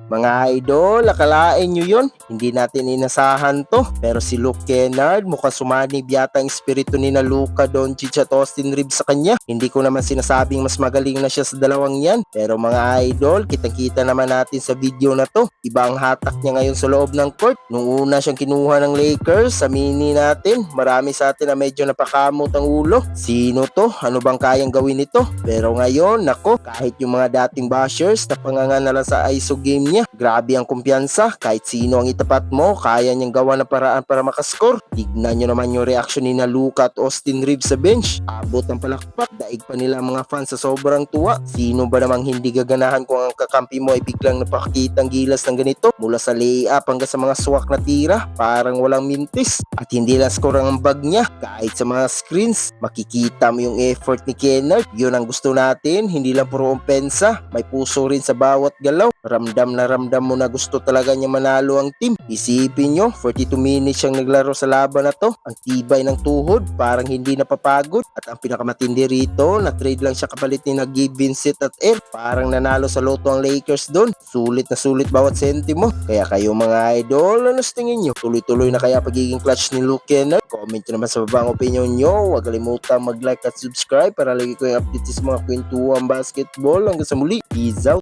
Mga idol, akalain nyo yun? Hindi natin inasahan to. Pero si Luke Kennard, mukhang sumanib yata ang espiritu ni na Luka Doncic at Austin Reeves sa kanya. Hindi ko naman sinasabing mas magaling na siya sa dalawang yan. Pero mga idol, kitang-kita naman natin sa video na to. Iba ang hatak niya ngayon sa loob ng court. Nung una siyang kinuha ng Lakers, aminin natin, marami sa atin na medyo napakamot ang ulo. Sino to? Ano bang kayang gawin nito? Pero ngayon, nako, kahit yung mga dating bashers, napangangan na lang sa ISO game niya. Grabe ang kumpiyansa, kahit sino ang itapat mo, kaya niyang gawa ng paraan para makascore. Tignan nyo naman yung reaksyon ni na Luka at Austin Reeves sa bench. Abot ng palakpak, daig pa nila ang mga fans sa sobrang tuwa. Sino ba namang hindi gaganahan kung ang kakampi mo ay biglang napakita ang gilas ng ganito? Mula sa layup hanggang sa mga swak na tira, parang walang mintis. At hindi lang score ang bag niya, kahit sa mga screens, makikita mo yung effort ni Kennard. Yun ang gusto natin, hindi lang puro umpensa, may puso rin sa bawat galaw. Ramdam mo na gusto talaga niya manalo ang team. Isipin nyo, 42 minutes siyang naglaro sa laban na to. Ang tibay ng tuhod, parang hindi napapagod. At ang pinakamatindi rito, na-trade lang siya kapalit ni Gabe Vincent at Air. Parang nanalo sa loto ang Lakers doon. Sulit na sulit bawat sentimo. Kaya kayo mga idol, ano sa tingin nyo? Tuloy-tuloy na kaya pagiging clutch ni Luke Kennard? Comment nyo naman sa baba ang opinion nyo. Huwag kalimutan mag-like at subscribe para lagi ko yung update sa mga kwentuhan basketball. Hanggang sa muli, peace out!